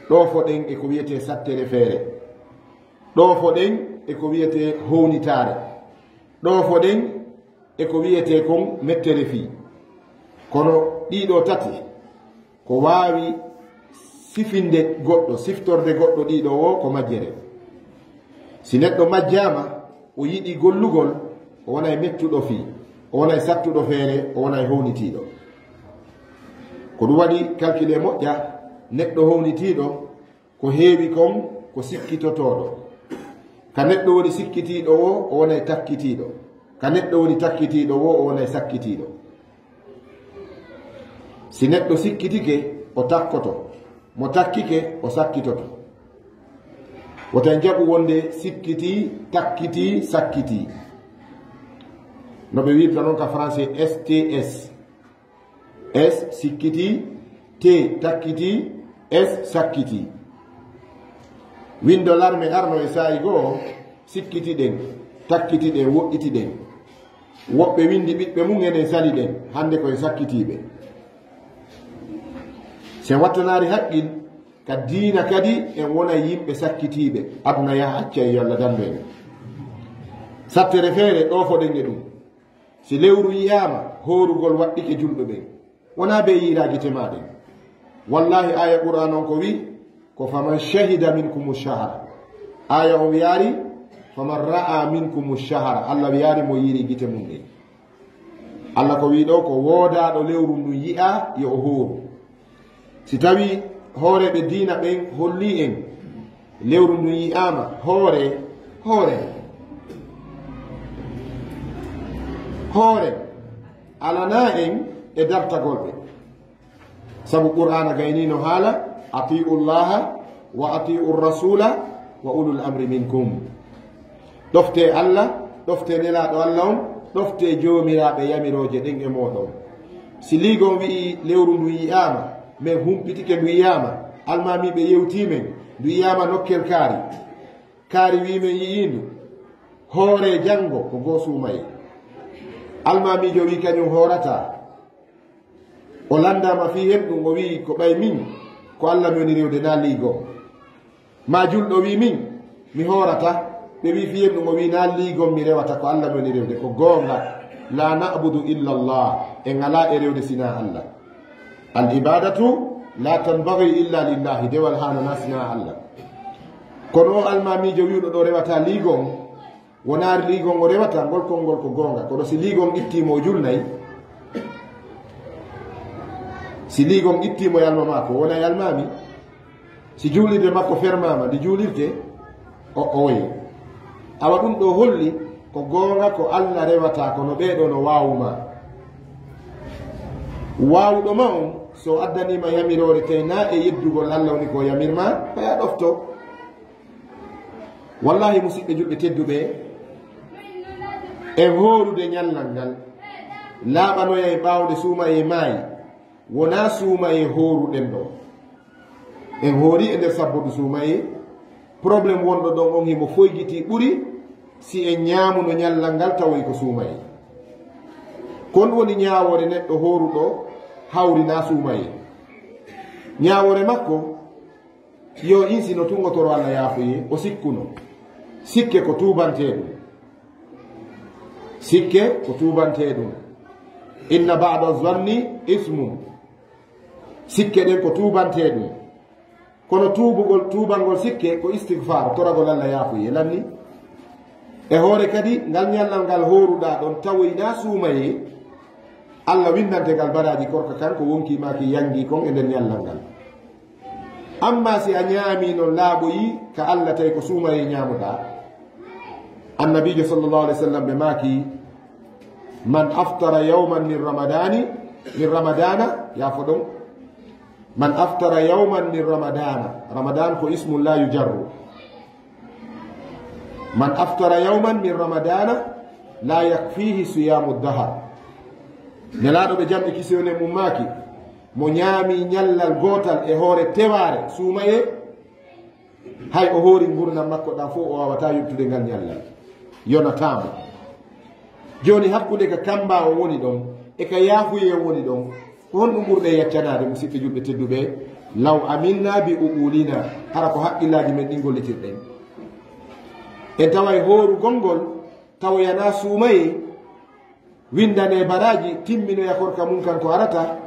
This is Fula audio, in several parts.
ɗo foɗen eko wiyete sattere feere, ɗo foɗen eko wiyete hownitare, ɗo foɗen eko wiyete kon mettere fi. kono ɗiɗo tati ko wawi sifinde goɗɗo, siftorde goɗɗo ɗiɗo o ko majjere. si neɗɗo majjama o yiɗi gollugol, o wonay mettuɗo fi, o wonay sattuɗo feere, o wonay hownitiɗo. ko ɗum waɗi calcule moƴƴa neɗɗo hownitiɗo ko heewi kon ko sikkitotoɗo. ka neɗɗo woni sikkitiɗo o wonay takkitiɗo, ka neɗɗo woni takkitiɗo o wonay sakkitiɗo. si neɗɗo sikkitike o takkoto, mo takkike o sakkitoto. woten jaɓu wonde sikkiti, takkiti, sakkiti. no ɓe wirta noon ka français STS. S sikkiti, T takkiti, S sakkiti. windo larme arno e saayi goo sikkiti ɗen, takkiti ɗen, woɗɗiti ɗen. woɓɓe windi ɓiɓɓe mum enen sali ɗen, hande koye sakkitiɓe. sen wattanari haqqil ka diina kadi en wona yimɓe sakkitiɓe, aduna yaha acca e yo Allah dando en. sattere feere ɗo foɗen e ɗum, si lewru yiyama horugol waɗɗike julɓe ɓen, wona be yiraji temaɗen. wallahi aya qur'an on ko wi ko faman shahida minkum shahara, aya o wiyari faman ra'a minkum shahara, allah wiyari mo yiri gite mum ɗen. allah ko wi ɗo ko woodaɗo lewru ndu yi'a yo o hooru. si tawi hooreɓe diina ɓen holli en lewru ndu yi'ama hoore alana en e dartagol ɓe, sabu qur'ana gaynino haala atiu llaha wa atiu rasula wa ulul amri minkum. ɗofte allah, ɗofte nelaɗo allah on, ɗofte jomiraɓe yamiroje ɗen e moɗon. si ligon wi'i lewru ndu yi'ama min humpitike ndu yiyama, almamiɓe yewtimen ndu yiyama nokkel kaari wimen yiyindu hoore janngo ko goo suumaye. almamijo wi kañum hoorata, o landama fi hen ɗum, o wi ko ɓay min ko allah mi woni rewde na liigo. ma julɗo wi min mi hoorata, ɓe wi fi hen ɗum, o wi na liigon mi rewata, ko allah mi woni rewde. ko goonga, la nabudu illa llah, en ala e rewde sina allah. al ibadatu la tanbaghi illa lillahi, dewal hanana sina allah. kono o almamijo wiuɗo ɗo rewata liigon, wonaari liigon o rewata, ngol konngol ko goonga. kono si liigon ittimo o julnayi, si liigon ittimo yalma mako wona yalmami, si juulirde makko fermama ndi juulirte o wayi. awa ɗum ɗo holli ko goonga ko allah rewata, kono ɓeeɗo no wawuma. wawuɗo ma on so addanima yamirore tawi na e yeddugol allah woni ko yamirma, ɓaya ɗofto. wallahi musidɓe julɓe tedduɓe, e horude ñallal ngal laaɓanoya e ɓawde suuma e maayi, wona suuma e horuɗen ɗo. en hoori e nder sabbudu suuma e probléme wonɗo ɗon on himo foygiti ɓuri si en ñaamuno ñallal ngal tawoy ko suuma e. kon woni ñaawore neɗɗo horuɗo hawrina suuma e. ñaawore makko yo insino tungotoro allah yaafoye, o sikkuno, sikke ko tubante ɗum, sikke ko tubante ɗum. inna ba'da zanni ismun, sikke ɗen ko tubante ɗum. kono tubangol sikke ko istighfar, toragol allah yaafoye lanni. e hoore kadi ngal ñallal ngal horuɗa ɗon tawoyna suumaye, allah windante ngal baraji korka kan ko wonkimaki yangi kon e nder ñallal ngal. amma si a ñaami non laaɓoyi ka allah tawi ko suumaye ñaamuɗa, annabijo sallllahu alih w sallam ɓe maaki man aftara yawman min ramadana yaafo ɗon, man aftara yawman min ramadana, ramadan ko ismun la yujarru. man aftara yawman min ramadana la yakfihi siyamu dahar. nelaɗo ɓe jamɗe kisewne mum maaki mo ñaami ñallal gootal e hoore teware suumaye, hay o hoori gurdam makko ɗa fof o wawata yubtude ngal ñallal, yonatamo. joni hakkude ka kamba o woni ɗon e ka yaafuye woni ɗon, ko honɗum ɓurɗe yaccanade musidɓe julɓe tedduɓe, law aminna bi uqulina hara ko haqqillaji men ɗi gollitirɗen en taway hooru gongol tawoyana suumaye windane baraji timminoya korka mum kanko arata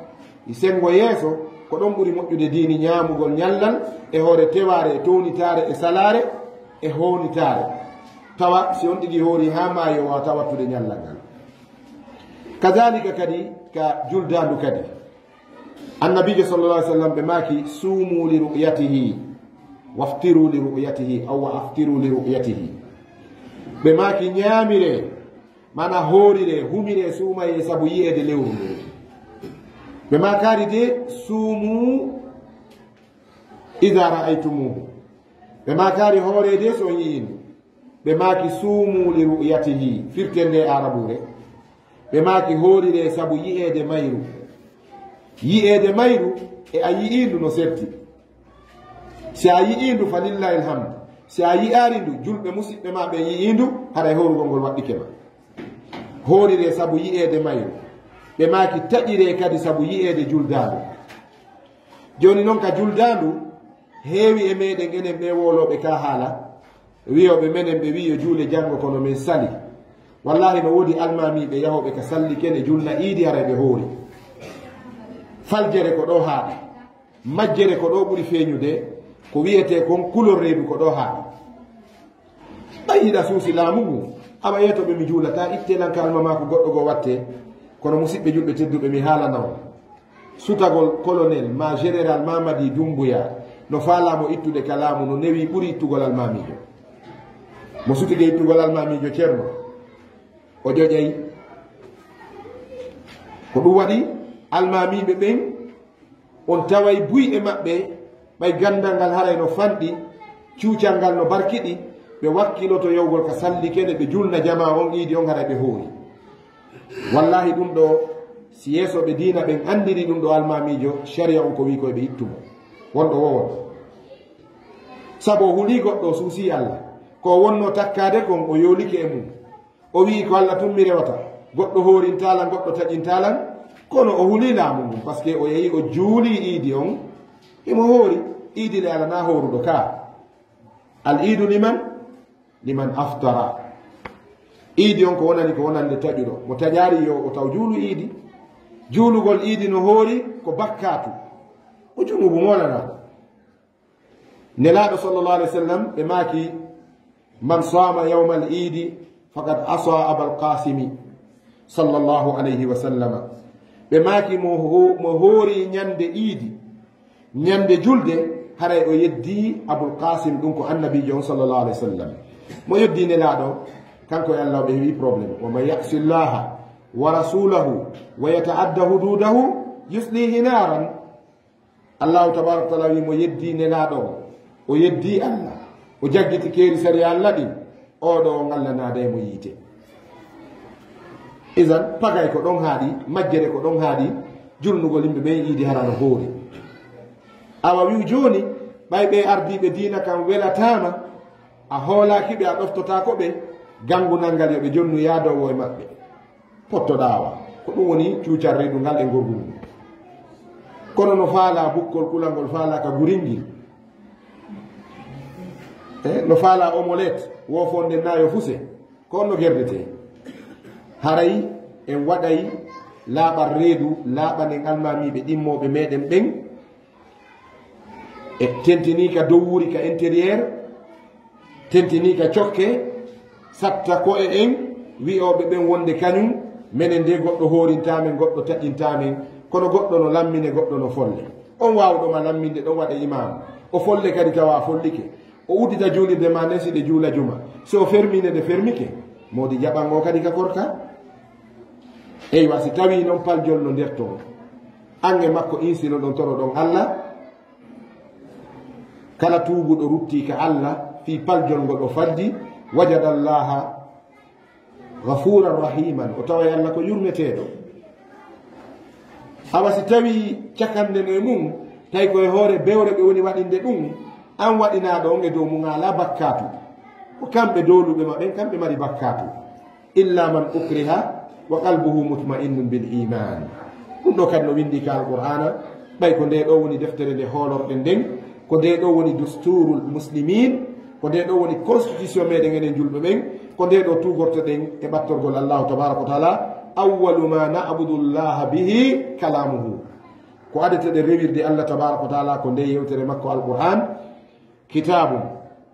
sengo yeeso ko ɗon ɓuri moƴƴude diini ñaamugol ñallal e hoore teware e townitare e salare e hownitare tawa si on ɗiɗi hoori ha maayo wawata wattude ñallal ngal kadalika kadi ka juldandu kadi annabijo sallallah alih sallam ɓe maaki suumu li ru'yatihi waftiru li ru'yatihi aw wa aftiru li ru'yatihi ɓe maaki ñaamire mana hoorire humire suumaye sabu yi'ede lewru ndu ɓe makari de suumu ida ra'aytumuhu ɓe makari hoorede so yi'indu ɓe maaki suumu li ru'yatihi firtende arabure ɓe maaki hoorire sabu yi'ede mayru yi'ede mayru e a yi'indu no serti si a yi'indu fa lillahi alhamdu si a yi'ari ndu julɓe musidɓe ma ɓe yi'indu haɗa e hoorugol ngol waɗɗike ma hoorire sabu yi'ede mayru ɓe maaki taƴire kadi sabu yi'ede juldandu joni noon ka juldandu heewi e meɗen enen ɓe woloɓe ka haala wiyoɓe menen ɓe wi yo juule janngo kono min sali wallahi no woodi almamiɓe yahoɓe ka salli kene julna iidi hara ɓe hoori faljere ko ɗo haaɗi majjere ko ɗo ɓuri feeñude ko wiyete kon kulor reedu ko ɗo haaɗi ɓayiɗa suusi laamu ngu awa yetoɓe mi juulata ittelanka almama ko goɗɗo go watte kono musidɓe julɓe tedduɓe mi haalanaw sutagol colonel ma général mamadi dumbuya no faalamo ittude ka laamu no newi ɓuri ittugol almamijo mo sutige ittugol almamijo ceerno o ƴoƴayi ko ɗum waɗi almamiɓe ɓen on taway buy e maɓɓe ɓay gandal ngal haray no fanɗi cuucal ngal no barkiɗi ɓe wakkiloto yewgol ka salli kene ɓe julna jama on iidi on haray ɓe hoori wallahi ɗum ɗo si yeesoɓe diina ɓen andiri ɗum ɗo almamijo sharia on ko wi koye ɓe ittumo wonɗo wowon saabu o huuli goɗɗo suusi allah ko wonno takkade kon o yoolike e mum o wi ko allah tummi rewata goɗɗo hoorintalan goɗɗo taƴintalan kono o huuli laamu mum par ce que o yehi o juuli iidi on imo hoori iidi le ala na hooruɗo ka al iidu liman aftara iidi on ko wonande taƴuɗo mo taƴari yo o taw juulu iidi juulugol iidi no hoori ko bakkatu o junubu molanaɗo nelaɗo sallllahu alih wa sallam ɓe maaki man sama yawma al iidi faqad asa abal qasimi sallllahu alayhi wa sallama ɓe maaki mo hoori ñande iidi ñande julde haray o yeddi abul qasim ɗum ko annabijo on sallllahu alayhi wa sallam mo yeddi nelaɗo kanko e allah ɓe wi probléme wa man yasi llaha wa rasulahu wa yataadda hududahu yuslihi naran allahu tabaraka taala wi mo yeddi nelaɗo o yeddi allah o jaggiti keeri sari allah ɗin oɗo o ngallanade mo yiite isan pagay ko ɗon haaɗi majjere ko ɗon haaɗi julnugol yimɓe ɓen iidi harano hoori awa wiw joni ɓay ɓe ardiɓe diina kam welatama a hoolakiɓe a ɗoftotako ɓe gangunal ngal yoɓe jonnu yaadowo e maɓɓe pottoɗawa ko ɗum woni cuucal reedu ngal e gorgol ngu kono no faala bukkol kulangol faala ka guringil no faala omelette wofonde nayo fuse ko onno gerdete haray en waɗay laaɓal reedu laaɓanen almamiɓe ɗimmoɓe meɗen ɓen e tentini ka dowwuri ka intérieur tentini ka cokke satta ko e en wi'oɓe ɓen wonde kañum minen nde goɗɗo hoorintamen goɗɗo taƴintamen kono goɗɗo no lammine goɗɗo no folle on wawɗoma lamminde ɗon waɗa imam o folle kadi tawa follike o uddita juulirde ma nden siɗe juula juma so fermine nde fermike modi jaɓango kadi ka korka eywa si tawi noon paljol no nder toon ange makko insino ɗon toro ɗon allah kala tuubuɗo rutti ka allah fi paljol ngol o faddi wajada llaha gafuran rahiman o tawa allah ko yurmeteɗo awa si tawi cakande no e mum tawi koye hoore bewre ɓe woni waɗinde ɗum an waɗinaɗo on e dow mum ala bakkatu ko kamɓe dowluɓe maɓen kamɓe mari bakkatu illa man ukriha wa qalbuhu mutma'innun bil iman ɗum ɗo kadi no windi ka alqur'ana ɓay ko nde ɗo woni deftere nde hoolorɗen nden ko nde ɗo woni dusturul muslimin ko nde ɗo woni constitution meɗen enen julɓe ɓen ko nde ɗo tugortoɗen e ɓattorgol allahu tabaraka wa taala awwalu ma nabudu llaha bihi kalamuhu ko adeteɗe rewirde allah tabaraka wa taala ko nde yewtere makko alquran kitabum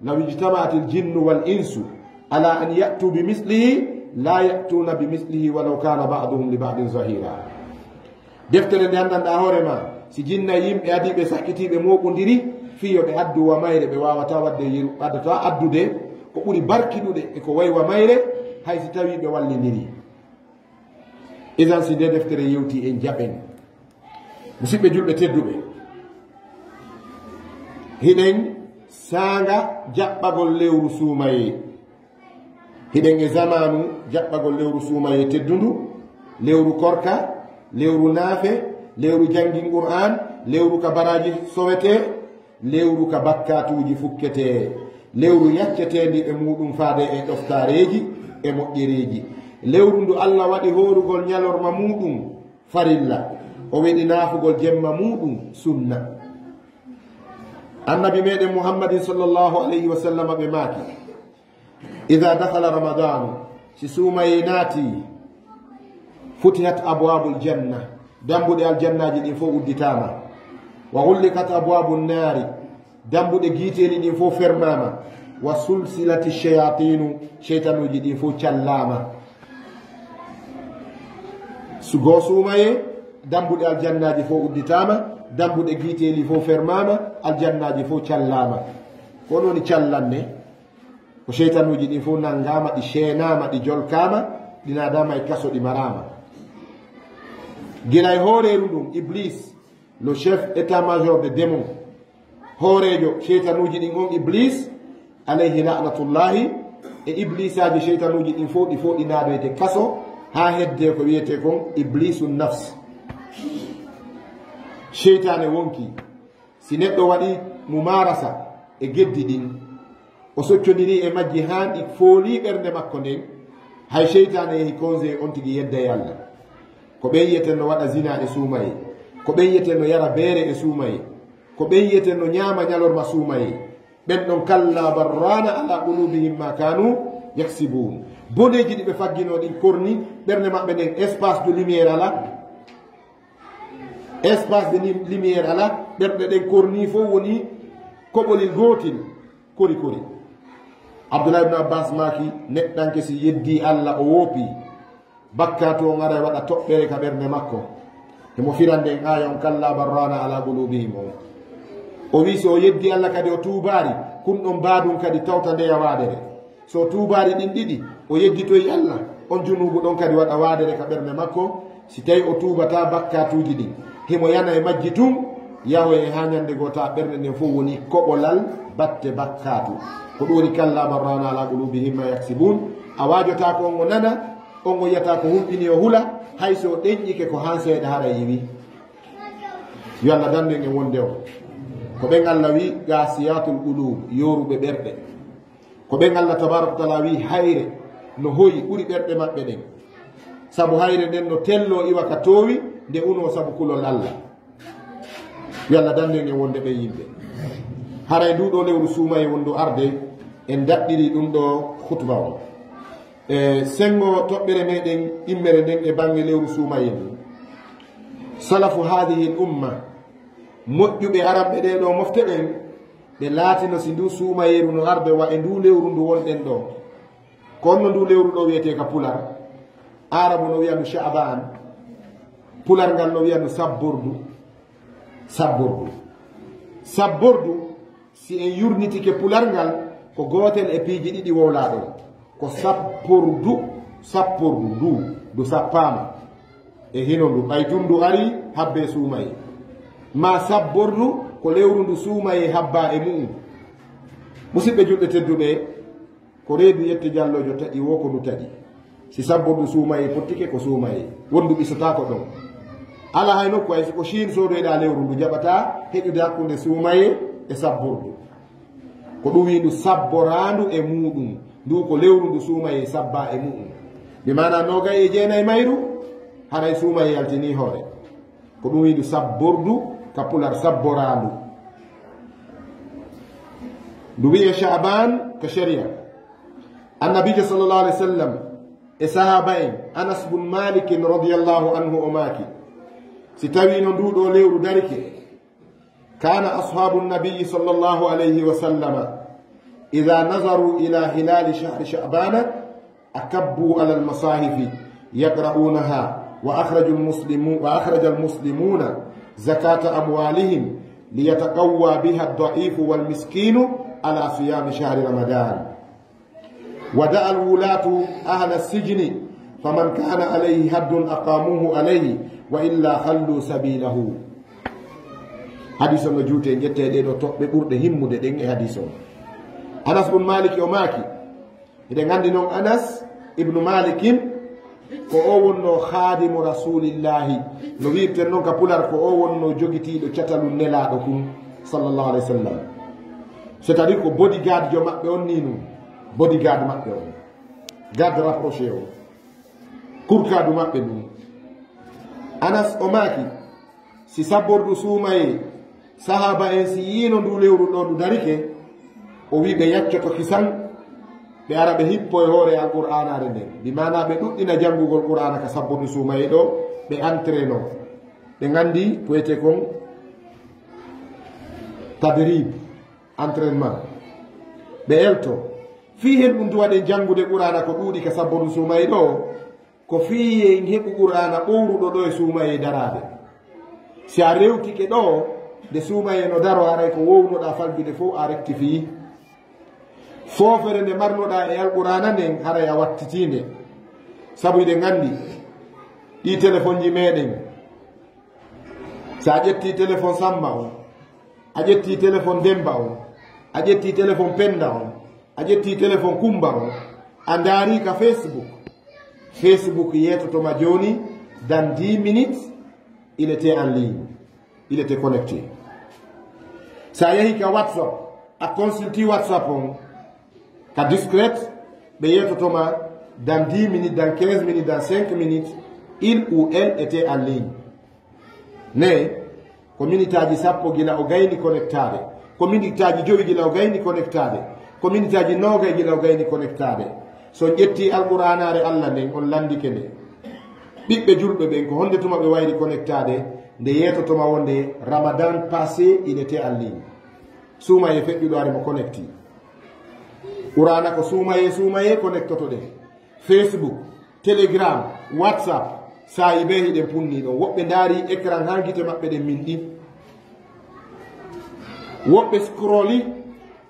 law ijtamaat ljinnu wal insu ala an yatu bimislihi la yatuna bimislihi walaw kana baduhum li badin zahira deftere nde andanɗa hoorema si jinna yimɓe adiɓe sakkitiɓe moɓodiri fiyo ɓe addu wa mayre ɓe wawata wadde addata addude ko ɓuri barkiɗuɗe e ko wayi wa mayre hay si tawi ɓe walliniri isan si nde deftere yewti en jaɓen musidɓe julɓe tedduɓe hiɗen sanga jaɓɓagol lewru suumaye hiɗen e zamanu jaɓɓagol lewru suumaye teddundu lewru korka lewru naafe lewru jangin qur'an lewru ka baraji sowete lewru ka bakkatuji fukkete lewru yaccetendi e muɗum faade e ɗoftareji e moƴƴereji lewru ndu allah waɗi horugol ñalorma muɗum farilla o weɗi naafugol jemma muɗum sunna annabi meɗen muhammadin sallllahu alayhi wa sallam ɓe maaki ida dakhala ramadanu si suumaye naati futihat abwabul janna dambuɗe aljannaji ɗin fof udditama wa hullikat abwabu nnaari dambuɗe giiteeli ɗin fof fermama wa sulsilati cheyatinu cheytanuji ɗin fof callama sugo suumaye dambuɗe aljannaji fof udditama dambuɗe giiteeli fof fermama aljannaji fof callama ko woni callanne ko cheytanuji ɗin fof nangama ɗi ceenama ɗi jolkama ɗinadama e kaso ɗi marama gila e hooreru ɗum iblis le chef état major de démon hoorejo cheytanuji ɗin on iblis alayhi lanatullahi e iblisaji cheytanuji ɗin fof ɗi fof ɗi naadoyte kaso ha hedde ko wiyete kon iblisu nafs cheytane wonki si neɗɗo waɗi mumarasa e geddi ɗin o soccodiri e majji han ɗi fooli ɓernde makko nden hay cheytane yehi conseil on tigui yedda e allah ko ɓen yiyeten no waɗa zina e suumaye ko ɓen yiyeten no yara beere e suumaye ko ɓen yiyeten no ñaama ñalorma suumaye ɓen ɗon kalla barrana ala qulubihim ma kanu yaksibun boneji ɗi ɓe faggino ɗin korni ɓernde maɓɓe nden espace de lumiére ala espace de lumiére ala ɓerɗe ɗen korni fof woni koɓolil gootil kori kori abdoulah ibne abbas maki neɗɗanke si yeddi allah o woopi bakkatu o gara waɗa toɓɓere ka ɓernde makko emo firanden aya on kalla barrana ala qulubihim o wi so o yeddi allah kadi o tuubari kunɗon mbaadum kadi tawta ndeya waadere so tuubari ɗin ɗiɗi o yedditoyi allah on junubu ɗon kadi waɗa waadere ka ɓernde makko si tawi o tuubata bakkatuji ɗin himo yana e majji tun yahoye ha ñande goo ta ɓernde nden fof woni koɓolal batte bakkatu ko ɗum woni kalla barrana ala qulubihim ma yaksibun a wajota ko ongo nana ongo yiyata ko humɗini o hula hayso ɗeñƴike ko han seeɗa hara yiwi yo allah danden en wonde o ko ɓen allah wi gasiyatul qulub yoruɓe ɓerɗe ko ɓen allah tabaraka taala wi hayre no hoyi ɓuri ɓerɗe maɓɓe ɗen saabu hayre nden no tello iwa ka towi nde uno saabu kulol allah yo allah danden en wonde ɓe yimɓe haray nduɗo lewru suumaye wondu arde en daɗɗiri ɗum ɗo hutba o e sengo toɓɓere meɗen immere nden e bange lewru suumaye ndu salafu hadihi l umma moƴƴuɓe aranɓe ɗe ɗo mofte ɗen ɓe laatino si ndu suumayeru no arde wa e ndu lewru ndu wonɗen ɗo konno ndu lewru ɗo wiyete ka pular arabu no wiya ndu chaban pular ngal no wiya ndu sabbordu sabbordu si en yurnitike pular ngal ko gotel e piiji ɗiɗi wowlaɗon ko sappordu ndu sappama e hino ndu ɓaytun ndu ari habbe suumaye ma sabbordu ko lewru ndu suumaye habba e mu'um musidɓe julɓe tedduɓe ko reedu yette jallojo taƴi wo ko ndu taƴi si sabbordu suumaye pottike ko suumaye wondu ɓisotako ɗon ala hay nokku hay siko chine sodoyɗa lewru ndu jaɓata heƴude hakkude suumaye e sabbordu ko ɗum wi ndu sabborandu e muɗum ndu ko lewru ndu suumaye sabba e muɗum mi mana nogay e jeenayi mayru haray suumaye yaltini hoore ko ɗum wi ndu sabbordu kapular sabborandu ndu wiye Sha'ban ka sharia annabijo sallallahu alaihi wasallam e sahaba en Anas bun Malik radiyallahu anhu o maaki si tawi no nduɗo lewru darike kana ashabu nabiyi sallallahu alayhi wa sallama ida nazaru ila hilali shahri sha'bana akabbu ala almasahifi yaqra'unaha wa akhraja almuslimuna zakata amwalihim liyataqawwa biha ad-da'ifu walmiskinu ala siyami shahri ramadan ودعا الولاة أهل السجن فمن كان عليه حد أقاموه عليه وإلا خلوا سبيله حديث نجوتي نجتي دينو توبي بورد همو دي دين حديث أنس بن مالك يوماكي إذن عندي نون أنس ابن مالك ko o wonno khadimu rasulillahi no wiirten noon ka pular ko o wonno jogitiiɗo catalu nelaɗo kum sallallahu alayhi wa sallam c'est à dire ko bodyguard jo maɓɓe on ni num bodyguard maɓɓe on garde rapproché o kurkadu maɓɓe ɗum Anas o maaki si sabbordu suumaye sahaba en si yiino ndu lewru ɗo ndu darike o wi ɓe yaccoto kisan ɓe ara ɓe hippo e hoore alqur'anare nden bi mana ɓe ɗuɗɗina janngugol qur'ana ka sabbordu suumaye ɗo ɓe entraino ɓe nganndi poyete kon tadrib entraînement ɓe elto fii hen ɗum duwaɗen janngude qur'ana ko ɗuuɗi ka sabbordu suumaye ɗo ko fii en heɓu qur'ana ɓowruɗo ɗo e suumaye daraade si a rewtike ɗo nde suumaye no daro aray ko wownoɗa faljude fof a rectifie foofere nde marnoɗa e alqur'ana nden haray a wattitinde sabu eɗen nganndi ɗi téléphone ji meɗen so a ƴetti téléphone Samba on a ƴetti téléphone Demba on a ƴetti téléphone Penda on a ƴetti téléphone Kumba on a ndaari ka Facebook yetotoma joni dans 10 minutes il était en ligne il était connecté sa yehi ka WhatsApp a consulti WhatsApp on ka discrète ɓe yetotoma dans 10 minutes dans 15 minutes dans 5 minutes il ou elle était en ligne ne ko minitaji sappo gila o gayni connectade ko minitaji jowi gila o gayni connectade ko minitaji nogay gila o gayni connectade so ƴetti alqur'anare Allah nden on landike nde ɓiɓɓe julɓe ɓen ko honde tuma ɓe wayri connectade nde yetotoma wonde Ramadan passé il était en ligne suumaye feƴƴuɗo are mo connecti qur'ana ko suumaye connectoto ɗen Facebook Telegram WhatsApp sa yi ɓe hiɗen punni ɗon woɓɓe ndaari écran ha gite maɓɓe ɗen min ɗi woɓɓe scrolli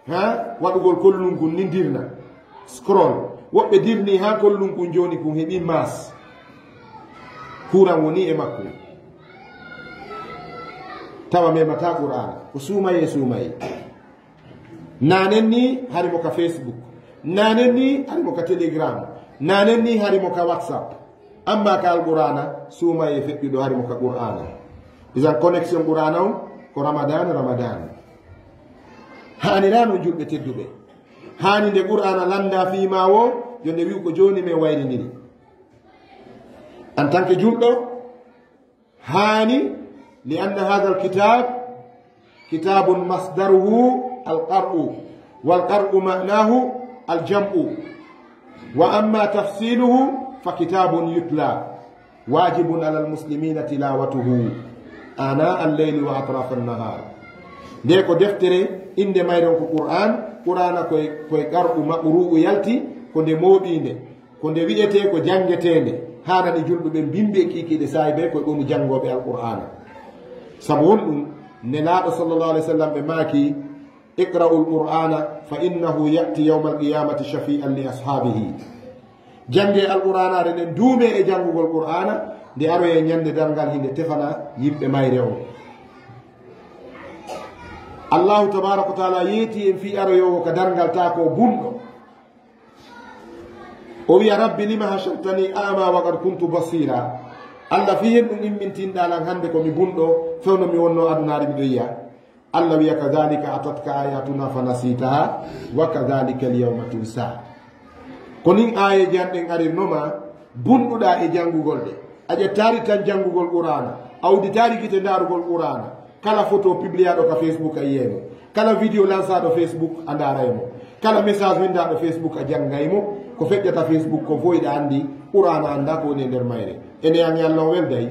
ha waɗugol kollungol ni dirna scroll woɓɓe dirni ha kollungol joni kum heɓi mas kuran woni e makko tawa memata qur'ana ko suumaye nanen ni harimo ka Facebook nanen ni harimo ka Telegram nanen ni harimo ka WhatsApp amma ka alqur'ana suumaye feƴƴuɗo harimo ka qur'ana isan connexion qur'ana o ko ramadan hanirano julɓe tedduɓe hani nde qur'ana landa fima wo yo nde wi ko joni min wayriniri en tant que julɗo hani li anna hada alkitab kitabun masdaruhu alqar'u walqar'u ma'nahu aljam'u wa amma tafsiluhu فكتاب يتلى واجب على المسلمين تلاوته آناء الليل وأطراف النهار ديكو دفتري إن دي مايرون قرآن كوي قرء مقروء يلتي كون دي موبيني كون دي ويئتي كو جانجتيني هانا دي جلب بن بيمبي كيكي دي سايبه كوي قوم جانغو بي القرآن سبون نلاء صلى الله عليه وسلم بماكي اقرأوا القرآن فإنه يأتي يوم القيامة شفيئا لأصحابه jange alqur'ana ren duume e jangugol qur'ana nde aroye nyande dargal hinde tefana yimɓe mayre o allahu tabaraka wa taala yeeti en fi aroyowo ka dargal ta ko bunɗo o wiya rabbi lima hashartani ama wa qad kuntu basira allah fi hen ɗum immintinɗalan hande komi bunɗo fewno mi wonno adunare miɗo yiya allah wiya kadhalika atatka ayatuna fanasitaha wa kadhalika alyawma tunsa ko nin aayeji an ɗen arirnoma bunɗuɗa e janngugol ɗe a ƴettari tan janngugol qur'ana awditari gite ndarugol qur'ana kala photo publiaɗo ka Facebook a yiyemo, kala vidéo lansaɗo Facebook a daraymo, kala message windaɗo Facebook a janggaymo. Ko feƴƴata Facebook ko fof iɗa andi qur'ana anda ko woni e nder mayre. ene yangi Allah o welday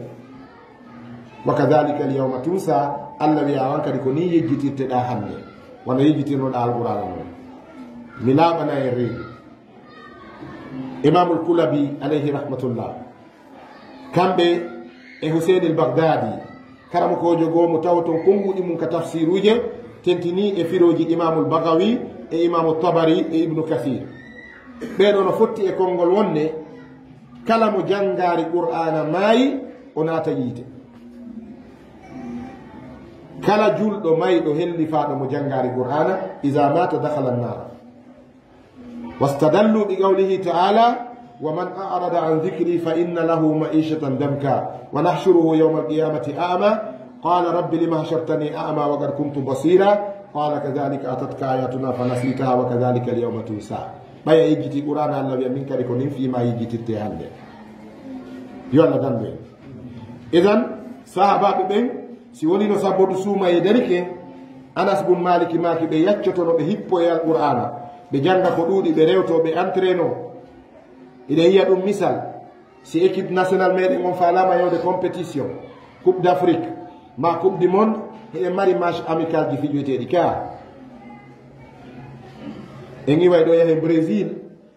wa kadhalika al yawma tunsa. Allah wiya wan kadi ko ni yejjitirteɗa hande wona yejjitirnoɗa alqur'ana noon. mi laaɓana e reedu Imamul Kulabi alayhi rahmatullah, kamɓe e Husein al Baghdadi karama kojo goo mo taw ton konguɗi mum ka tafsiruje tentini e firoji Imamul Bagawi e Imamu Tabari e Ibnu Kathir. ɓeɗo no fotti e konngol wonde kala mo janggaari qur'ana maayi o naata yiite, kala julɗo mayɗo hellifaɗo mo janggaari qur'ana iza mata dakhala annara. wastadallu bi qawlihi ta'ala wa man a'rada an dhikri fa inna lahu ma'ishatan damka wa nahshuruhu yawma al-qiyamati a'ma qala rabbi lima hashartani a'ma wa qad kuntu basira qala kadhalika atatka ayatuna fanasitaha wa kadhalika al-yawma tunsa. ɓaya yejjiti qur'ana Allah wiya min kadi ko nin fima yejjitirte hande. yo Allah dandu en. idan sahabaɓe ɓen si woni no sabbodu suuma e darike Anas bun Maliki maki ɓe yaccotono ɓe hippo e alqur'ana ɓe janga ko ɗuuɗi ɓe rewto ɓe entraino. iɗa yiya ɗum misal si équipe national meɗen on falama yewde compétition coupe d'Afrique ma coupe du monde eɗen mari match amical ji fijoyteɗi ka en iway ɗo yahen Brésil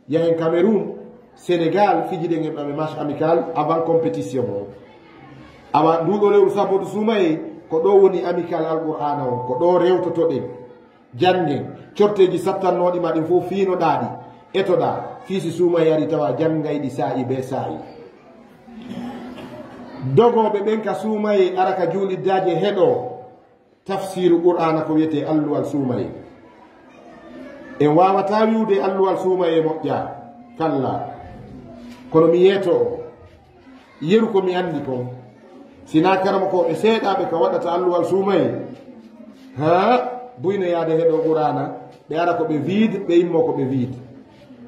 yahen Cameroun Sénégal fijiɗen en ɓaɓe match amical avant compétition o. awa nduɗo lewru sabodu suumaye ko ɗo woni amical alqur'ana on, ko ɗo rewtotoɗen jangen corteji sattannoɗima ɗin fof fiinoɗaɗi etoɗa fiisi suumaye ari tawa janggayɗi sa'i be sa'i. dogoɓe ɓen ka suumaye ara ka juuliddaji heɗo tafsiru qur'ana ko wiyete alluwal suumaye. en wawata wiwde alluwal suumaye moƴƴa kalla, kono mi yeeto yeru ko mi andi kon sina karama ko ɓe seeɗaɓe ka waɗata alluwal suumaye ha buyno yaade heɗo qur'ana ɓe ara ko ɓe wiide ɓe immo ko ɓe wiide.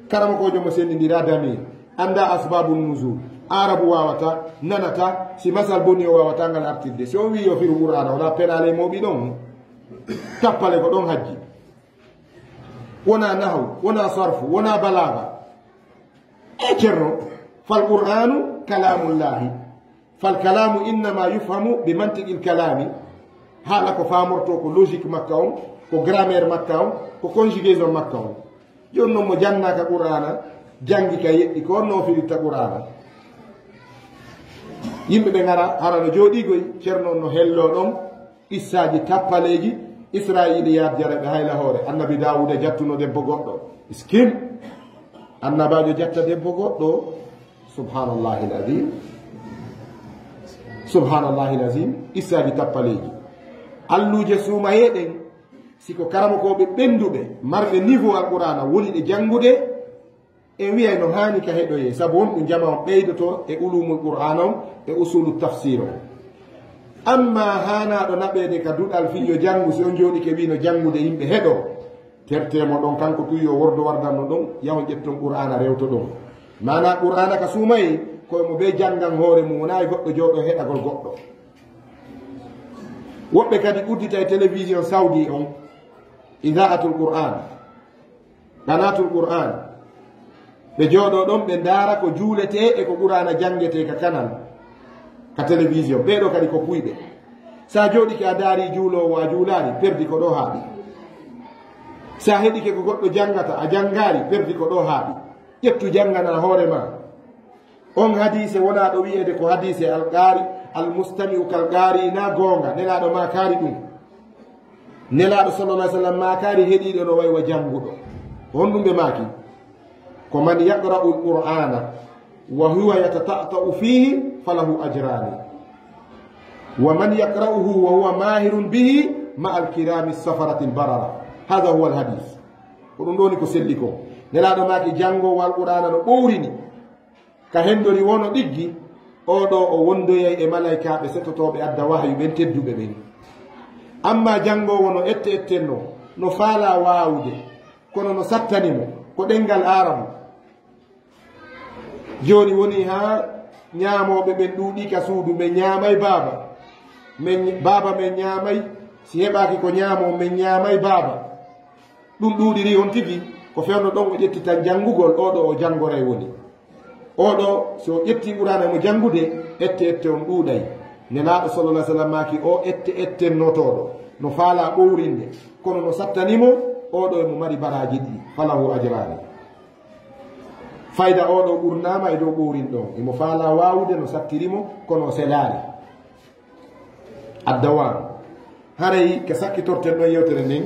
karama kojo mo sendidira damir anda asbabu nuzul arabu wawata nanata si masal boni o wawata ngal artirde. si on wi yo firu qur'ana wona penale moɓi ɗon tappale ko ɗon hajji, wona nahaw wona sarfu wona balaga e ceerno. fal qur'anu kalamullahi fal kalamu innama yufhamu bi mantiqi l kalami. haala ko famorto ko logique makka on, ko grammaire makka on, ko conjugaison makka on. joni noon mo jannaka qur'ana jangi ka yeɗɗi ko onno firitta qur'ana. yimɓe ɓe gara harano jooɗigoy ceerno on no hello ɗon qissaji tappaleji israiliyat jaraɓe hayla hoore. annabi dawuda jattuno debbo goɗɗo skin, annabajo jatta debbo goɗɗo. subhanallahi lazim subhanallahi lazim. qissaji tappaleji alluje suumayeɗen siko karama koɓe ɓenduɓe marɓe niveau alqur'ana woni ɗe jangude en wiyay no hani ka heɗoye, saabu won ɗum jama on ɓeydoto e ulumul qur'ana on e usulu tafsir o. amma hanaɗo naɓede ka duɗal fiyo jangu si on jooɗike wi no jangude yimɓe heɗo tertemo ɗon kanko tuyo wordo wardanno ɗon yaho ƴetton qur'ana rewto ɗon. mana qur'ana ka suumaye koyemo be jangan hoore mum wonayi goɗɗo jooɗo heɗagol goɗɗo. woɓɓe kadi uddita e télévision saudi on idaatul qur'an qanatul qur'an ɓe jooɗo ɗon ɓe ndaara ko juulete e ko qur'ana jangete ka kanal ka télévision. ɓeɗo kadi ko puyɓe. sa jooɗike a daari juulowo a juulaari perdi ko ɗo haaɗi. sa heɗike ko goɗɗo jangata a jangaari perdi ko ɗo haaɗi. ƴettu jangana hoore ma. on hadise wona ɗo wiyede ko hadise alqaari almustami'u kalqaari na goonga. nelaɗo ma kaari ɗum. nelaɗo sallallah sallam ma kaari heɗiɗo no way wa janguɗo. honɗum ɓe maaki ko man yaqra'u lqur'ana wa huwa yatata'ta'u fihi falahu ajrani wa man yaqra'uhu wa huwa mahirun bihi ma alkirami safarati lbarara. hada huwa alhadis. ko ɗum ɗoni ko selli ko. nelaɗo maaki jangowo alqur'ana no ɓowrini ka hendori wono ɗiggi oɗo o wondoyay e malaikaɓe setotoɓe adda wahyu ɓen tedduɓe ɓen. amma jangowo no ette ettenno no faala wawude kono no sattanimo ko ɗengal aramo. joni woni ha ñamoɓe ɓen ɗuuɗi ka suudu ɓe ñamay baaba men baba men ñaamay si heɓaki ko ñaamo men ñaamay baba ɗum ɗuuɗiri on tigi ko fewno ɗon o ƴetti tan janngugol oɗo o janngore woni oɗo so ƴetti ɓurana mo janngude ette on ɗuuɗay nelaaɗo sallallah sallam maki o ette notoɗo no faala ɓowrinde kono no sattanimo oɗo emo mari baraji ɗi falahu ajrani fayda oɗo ɓurnama e dow ɓowrin ɗon emo faala wawude no sattirimo kono selari addawam haray ke sakkitorten ɗon yewtere nden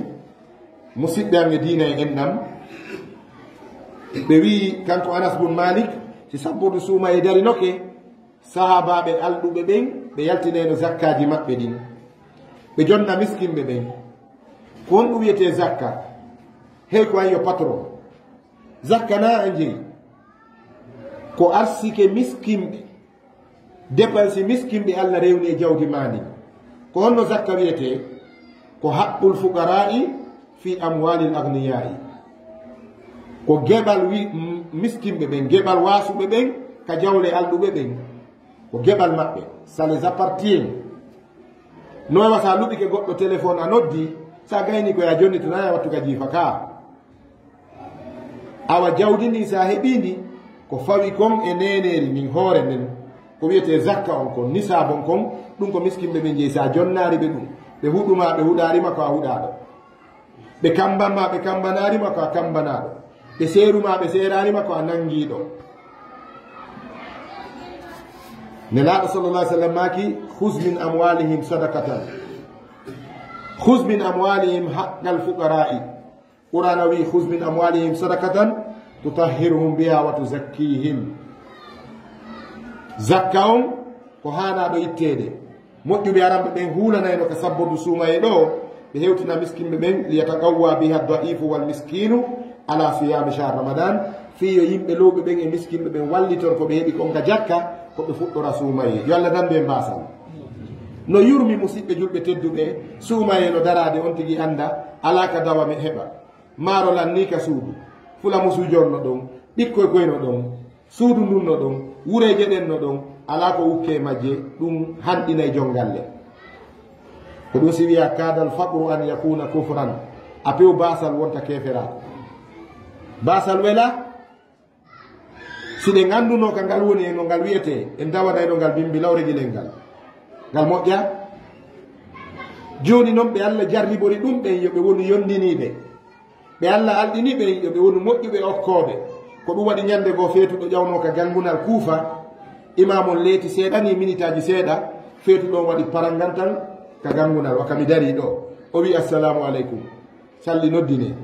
musidɓe am e diina e ennam ɓe wi kanko Anas bun Malik si sabbude suuma e darinoke sahabaɓe alɗuɓe ɓen ɓe yaltineno zakkaji maɓɓe ɗin ɓe jonna miskinɓe ɓen ko won ɗum wiyete zakka hey ko an yo patron zakka na a jeeyi ko arsike miskinɓe dépense miskinɓe Allah rewni e jawdi mani ko honno zakka wiyete ko haqqul fuqara'i fi amwalil agniyai ko geɓal miskinɓe ɓen geɓal wasuɓe ɓen ka jawle alɗuɓe ɓen ko geɓal maɓɓe ça les appartient no wawa sa luɓike goɗɗo téléphone a noddi sa gayni koya jonni to naya wattuka jiifa ka awa jawdi ndi sa heɓindi ko fawi kon e neneri min hoore nden ko wiyete zakka on kon nisabon kon ɗum ko miskinɓe ɓe jeeyi sa jonnari ɓe ɗum ɓe huɗuma ɓe huɗarima ko a huɗaɗo ɓe kambanma ɓe kambanarima ko a kambanaɗo ɓe seeruma ɓe seeranima ko a nangiɗo nelaɗo sallallah sallam maki hus min amwalihim sadakatan hus min amwalihim haqqal fuqara'i qur'ana wi hus min amwalihim sadakatan tutahhiruhum biha wa tuzakkihim zakka on ko hanaɗo ittede moƴƴuɓe aranɓe ɓen hulanayno ko sabbodu suumaye ɗo ɓe hewtina miskinɓe ɓen liyataqawwa biha daifu wal miskinu ala siyami shahr ramadan fiyo yimɓe lowɓe ɓen e miskinɓe ɓen walliton ko ɓe heeɓi konka jakka koɓe fuɗɗora suumaye yo Allah dambe mbasal no yurmi musidɓe julɓe tedduɓe suumaye no darade on tigui anda ala ka dawa mi heɓa maaro lanni ka suudu fula musujonno ɗon ɓikkoye koyno ɗon suudu ndunno ɗon wureje ɗen no ɗon ala ko wukke majje ɗum hanɗinay jongalle ko ɗum si wiya kadal faqru an yakuna kufran a pew basal wonta keferaɗo basal wela si ɗe ganduno ka ngal woni e no ngal wiyete en dawanayno ngal bimbi lawregilel ngal moƴƴa joni noon ɓe Allah jarribori ɗum ɓen yoɓe woni yondiniɓe ɓe Allah alɗini ɓen yoɓe woni moƴƴuɓe okkoɓe ko ɗum waɗi ñande goo feetuɗo ƴawno ka gangunal kuufa imamon leeti seeɗani minitaji seeɗa feetuɗon waɗi parangal tan ka gangunal wakami dari ɗo o wi assalamu aleykum salli noddine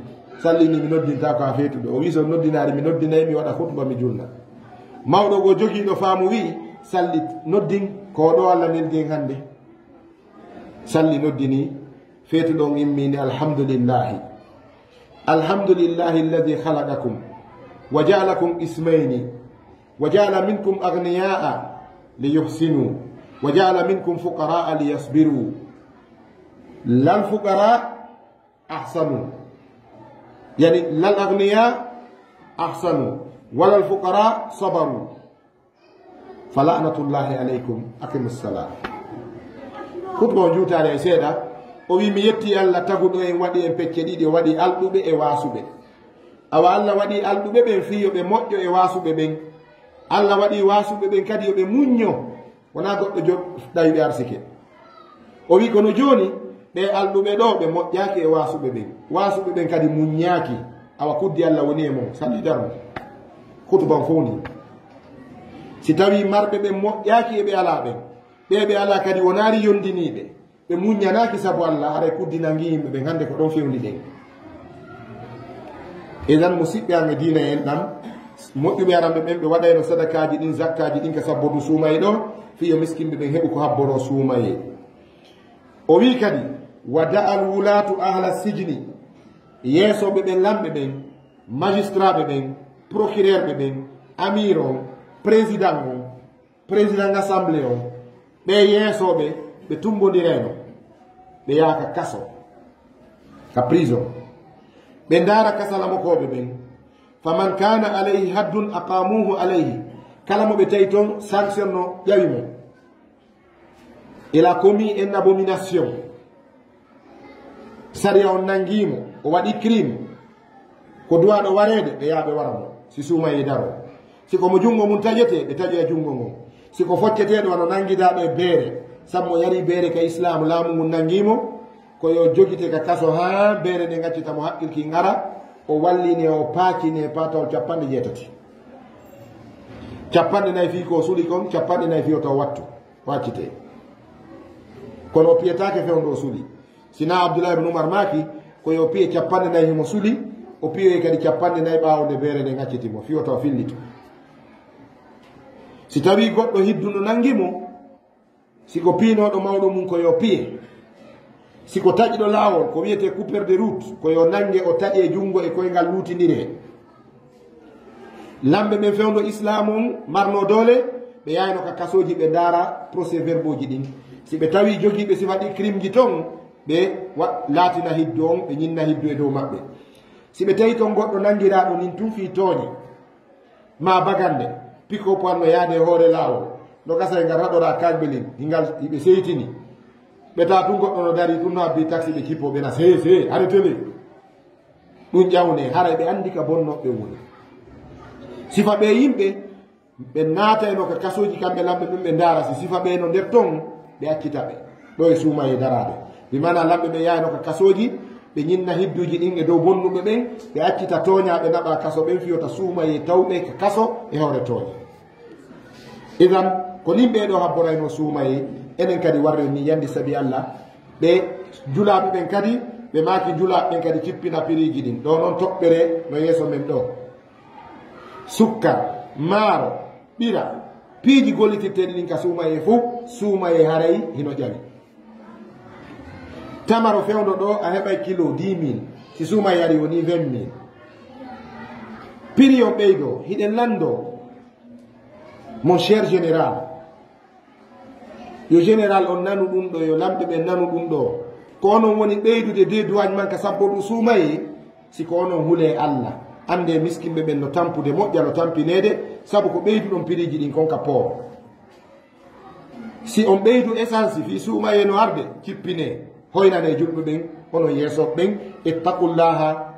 sallini mi noddinta ko a feetuɗo o wi so noddinari mi noddinayi mi waɗa hutba mi julna mawɗo go jogiiɗo faamu wi salli noddin ko ɗo Allah nelgen hannde salli noddini feetuɗon immini alhamdulillahi alhamdulillahi alladi halaqakum wa jaalakum ismayni wa jaala minkum agniya'a liyuhsinu wa jaala minkum fuqara'a liyasbiru lal fuqara ahsanu yani lal agniya ahsanu walal fuqara sabaru falanatullahi alaykum aqimus salat hutba o juutare e seeɗa o wi mi yetti Allah taguɗo en waɗi en pecce ɗiɗi o waɗi alɗuɓe e waasuɓe awa Allah waɗi alɗuɓe ɓen fiyoɓe moƴƴo e waasuɓe ɓen Allah waɗi waasuɓe ɓen kadi yoɓe muñño wona goɗɗo ɗawiɓe arsike o wi kono joni ɓe alɗuɓe ɗo ɓe moƴƴaki e waasuɓe ɓen waasuɓe ɓen kadi muññaki awa kuddi Allah woni e mon salli darmo hutuban fowni si tawi marɓe ɓen moƴƴaki eɓe ala ɓen ɓe ala kadi wonari yondiniɓe ɓe muññanaki sabu Allah haray kuddi nangi yimɓe ɓen hande ko ɗon fewndi ɗen edan musidɓe an e diina en ɗam moƴƴuɓe aranɓe ɓen ɓe waɗayno sadakaji ɗin zakkaji ɗin ka sabbodu suumaye ɗo fiyo miskinɓe ɓen heɓu ko habboro suumaye o wi kadi wada al wulatu ahla sijni yeesoɓe ɓen lamɓe ɓen magistrat ɓe ɓen procureur ɓe ɓen amir on président assemblée on ɓe yeesoɓe ɓe tumbodireno ɓe yaaka kaso ka prison ɓe ndaara kasalamokoɓe ɓen faman kana alayhi haddun aqamuhu alayhi kala mo ɓe tawi toon sanction no ƴawi mo il a commis une abomination sariya on nangimo o waɗi crime ko duwaɗo warede ɓe yaha ɓe waramo si suumaye daro siko mo jungo mum taƴete ɓe taƴo e jungo mum siko focceteɗo wano nanguidaɓe beere sammo yari beere ka islam laamu ngu nangimo koyo jogite ka kaso ha beere ɗe gaccitamo haqqilki ngara o walline o paakine patawol 80 50 fi ko suuɗi kon 50 fi o taw wattu waccite kono o piyetake fewndo o suuɗi sina abdoulah ibne oumar maki koyo piye 50 himo suuɗi o piyoy kadi 50 ɓawde beere nde gaccitimo fiyo taw fillito si tawi goɗɗo hidduno nangimo siko piinoɗo mawɗo mum koyo piye siko taƴiɗo laawol ko wiyete coupeur de route koyo nangue o taƴi e junngo e koyngal luutidire lamɓe ɓen fewndo islam on marno doole ɓe yayno ka kasoji ɓe ndaara procès verbaux ji ɗin si ɓe tawi jogiiɓe si waɗi crime ji ton ɓe laatina hiddu on ɓe ñinna hiddu e dow maɓɓe si ɓe tawi ton goɗɗo nangiraɗo nin tun fi tooñe ma bagande piko po anno yaade hoore laawol no gasa e ngal raɗora kagbelin hingal ɓe seytini ɓeta tun goɗɗo no dari ɗum no abbi taxi ɓe kippo ɓena se arrêtele ɗum ƴawne hara ɓe andi ka bonnoɓe woni sifa ɓe yimɓe ɓe naatayno ka kasoji kamɓe lamɓe ɗum ɓe ndaara si sifa ɓe no nder ton ɓe accita ɓe ɗo e suuma e daraɓe mi mana lamɓe ɓe yayno ka kasoji ɓe ñinna hidduji ɗin e dow bonnuɓe ɓen ɓe accita tooñaɓe naɓa kaso ɓen fiyota suuma e tawɓe ka kaso e hoore tooña idan ko nin ɓeɗo habborayno suuma e enen kadi warre ni yandi saabi allah ɓe julaɓe ɓen kadi ɓe maki julaɓe ɓen kadi cippina piriji ɗin ɗo noon toɓɓere no yeeso men ɗo sukkar maaro ɓira piiji gollitirteɗi ɗin ka suumaye fof suumaye haray hino ƴawi tamaro fewdo ɗo a heɓay kilo 10 000 si suumaye ari woni 20 000 prix on ɓeydo hiɗen lando mon cher général yo général on nanu ɗum ɗo yo lamɓe ɓe nanu ɗum ɗo ko onon woni ɓeydude de duwagne man ka sabbo ɗum suumaye siko onon huule allah ande miskimɓe ɓen no tampude moƴƴa no tampinede saabu ko ɓeydu ɗon piriji ɗin konka poor si on ɓeydu essence fi suumaye no arde cippine hoynane julɓe ɓen onon yeeso ɓen ittaqullaha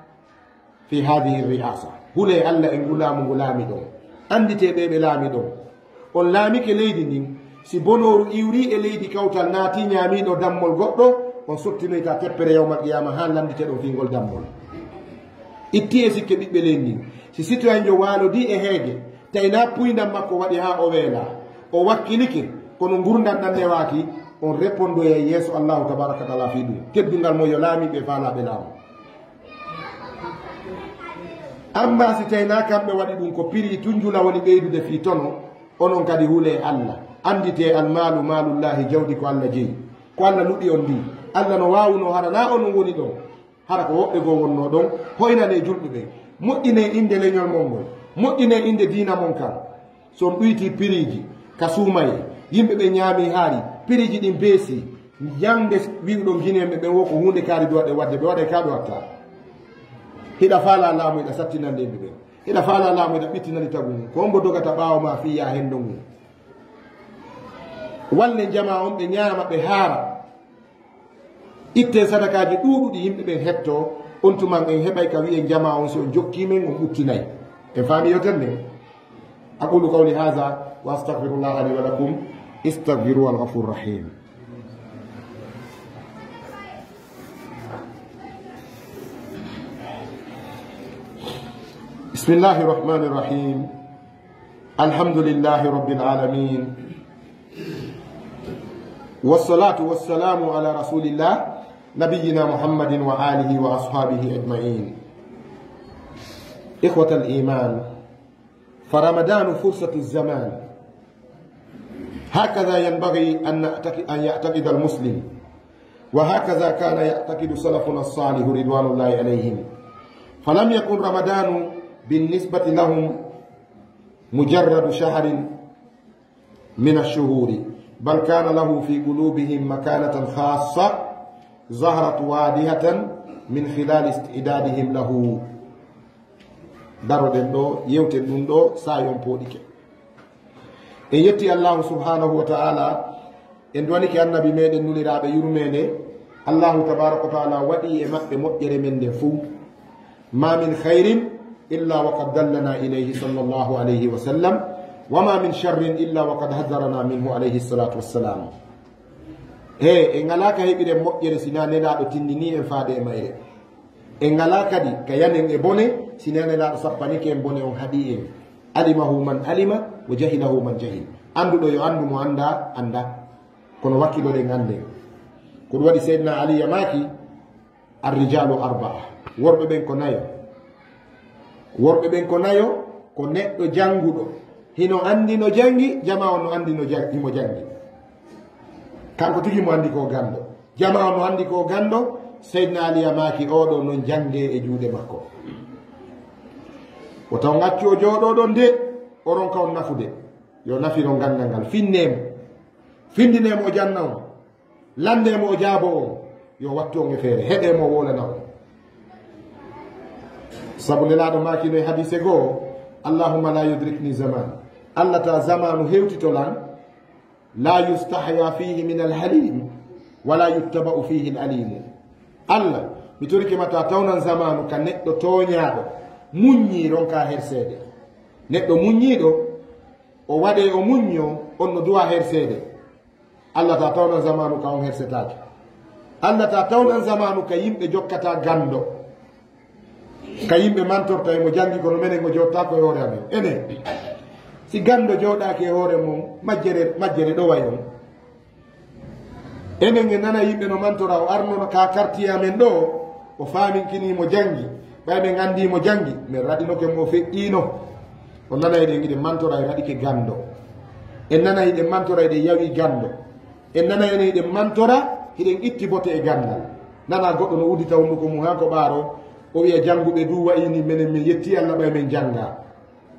fi hadihi riasa huule allah e ngulamu ngu laami ɗon anditeɓe ɓe laami ɗon on laamike leydi ndin si bonoru iwri e leydi kawtal naati ñaamiɗo dammol goɗɗo on sottinoyta teppere yawmal qiyama ha landite ɗon fingol dammol itti e sikke ɓiɓɓe leydi ndin si citoyen jo waalodi e heege tayna puydam makko waɗi ha o weela o wakkilike kono gurdam ɗan newaki on répondoye yeeso allahu tabaraka taala fi ɗum teddungal mo yo laamiɓe faalaɓe laamu amma si tayna kamɓe waɗi ɗum ko piri tunjula woni ɓeydude fi tono onon kadi huule allah andite almalu malullahi jawdi ko allah jeeyi ko allah luɗi on ndi allah no wawuno hara na onon woni ɗon hara ko woɓɓe goo wonno ɗon hoynane julɓe ɓe moƴƴine inde leñol mon ngol moƴƴine inde diina mon kan son ɗuyti piriji ka suumaye yimɓe ɓe ñaami haari piriji ɗin beesi yande wiwɗon guineɓe ɓen wo ko hunde kaari duwaɗe wadde ɓe waɗa kaɗo watta hiɗa faala laamu hiɗa sattinande ɓe ɓen hiɗa faala laamu hiɗa ɓittinani tagu mum ko ombo dogata ɓaawa ma fiya henndo mum walle jama on ɓe ñaama ɓe haara itte sadakaji ɗuuɗuɗi yimɓe ɓen hetto on tuman en heɓay ka wiye jama on so on jokkimen on ɓuttinayi en faami yoten nden aqulu qawli hada wa astahfirullah li wa lakum istahfiru alghafur rahim bismillahi rahmani rahim alhamdulillahi rabbil alamin والصلاة والسلام على رسول الله نبينا محمد وآله وأصحابه أجمعين إخوة الإيمان فرمضان فرصة الزمان هكذا ينبغي أن يعتقد المسلم وهكذا كان يعتقد سلفنا الصالح رضوان الله عليهم فلم يكن رمضان بالنسبة لهم مجرد شهر من الشهور بل كان له في قلوبهم مكانة خاصة ظهرت واضحة من خلال استعدادهم له daroɗen ɗo yewten ɗum ɗo sayon poɗike en yetti allahu subhanahu wa ta'ala en duwanike annabi meɗen nuliraɓe yurmede allahu tabaraka wa taala waɗi e maɓɓe moƴƴere men nde fuu ma min hayrin illa wa qad dallana ilayhi sallllahu alayhi wa sallam wa ma min sharrin illa wa qad hadarana minhu alayhi salatu wassalam e ngala ka heɓire moƴƴere sina nelaɗo tindini en faade e mayre en ngala kadi ka yanen e bone sina nelaɗo sappanike en bone on haaɗi en alimahu man alima wa jahilahu man jahil anduɗo yo andu mo anda anda kono wakkiloɗen anden ko ɗum waɗi seydna ali yamaki arrijalu arbaa worɓe ɓen ko nayo worɓe ɓen ko nayo ko neɗɗo janguɗo hino andi no jangi jama on no andi no himo jangi kanko tigi mo andi ko gando jama on no andi ko gando seydna ali yamaki oɗo non jange e juuɗe makko o taw gaccu o jooɗoɗon de oron ka on nafude yo nafiro gandal ngal finnemo findinemo o janna on landemo o jaabo on yo wattu on e feere heɗemo o wolana on sabu nelaɗo makino e hadise goo allahumma la yudrikni zaman allah ta zamanu hewtitolan la yustahya fihi min alhalim wala yuttaba'u fihi alalimu allah mi torike mata tawnan zamanu ka neɗɗo toñaɗo muññi ronka hersede neɗɗo muññiɗo o waɗe o muñño on no duwa hersede allah ta tawnan zamanu ka on hersetake allah ta tawnan zamanu ka yimɓe jokkata gando ka yimɓe mantorta emo jangi kono menen mo jottako e hoore amen enen si gando jooɗaki e hoore mum majjere ɗoway on enen e nana yimɓe no mantora o arnono ka quartier amen ɗo o faminkinimo jangi ɓay ɓe gandimo jangi min raɗinoke mo feƴƴino o nana eɗen iɗen mantora e raɗike gando en nana eɗen mantora eɗen yawi gando en nana enen eɗen mantora hiɗen itti bote e gandal nana goɗɗo no udita hunduko mum ha ko ɓaaro o wiya janguɓe du wayini minen min yetti allah ɓay men janga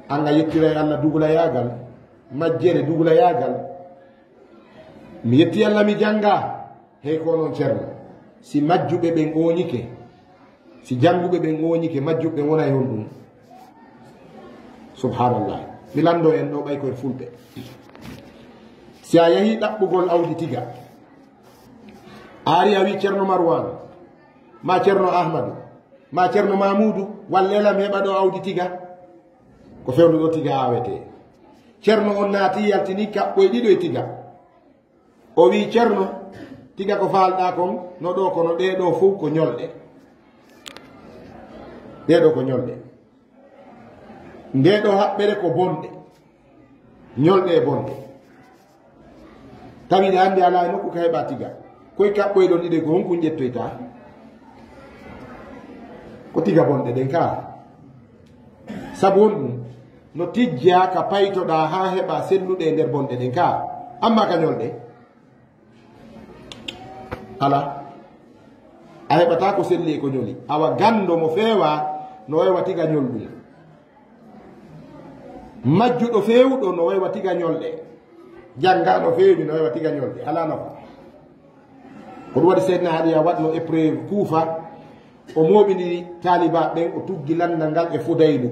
anga yettira e allah dugulayagal majjere dugulayagal mi yetti allah mi janga hey ko noon ceerno si majjuɓe ɓen oñike si janguɓe ɓen oñike majjuɓe wona e hon ɗum subhanallah mi lando en ɗo ɓay koye fulɓe si a yahi ɗaɓɓugol awdi tiga a ari a wi ceerno marwan ma ceerno ahmadou ma ceerno mamoudou wallelam heɓa ɗo awdi tiga ko fewnu ɗo tiga awete ceerno on naati yaltini kaɓɓoye ɗiɗo e tiga o wi ceerno tiga ko falɗa kon no ɗo kono ɗeɗo fof ko ñolɗe ɗeɗo ko ñolɗe ndeɗo haɓɓere ko bonɗe ñolɗe e bonɗe tawiɗe hannde ala e nokku ka heɓa tiga koye kaɓɓoye ɗon ɗiɗe ko honkum ƴettoyta ko tiga bonɗe ɗen ka sabu on ɗum no tijja ka paytoɗa ha heɓa selluɗe e nder bonɗe ɗen ka amma ka ñolɗe ala a heɓata ko selli e ko ñoli awa gando mo feewa no waywa tiga ñolɗum majjuɗo fewuɗo no waywa tiga ñolɗe jangano feewi no waywa tiga ñolɗe ala nafa ko ɗum waɗi seydna haɗiya waɗno épreuve kuufa o moɓini taliba ɓen o tuggi landal ngal e fudaylu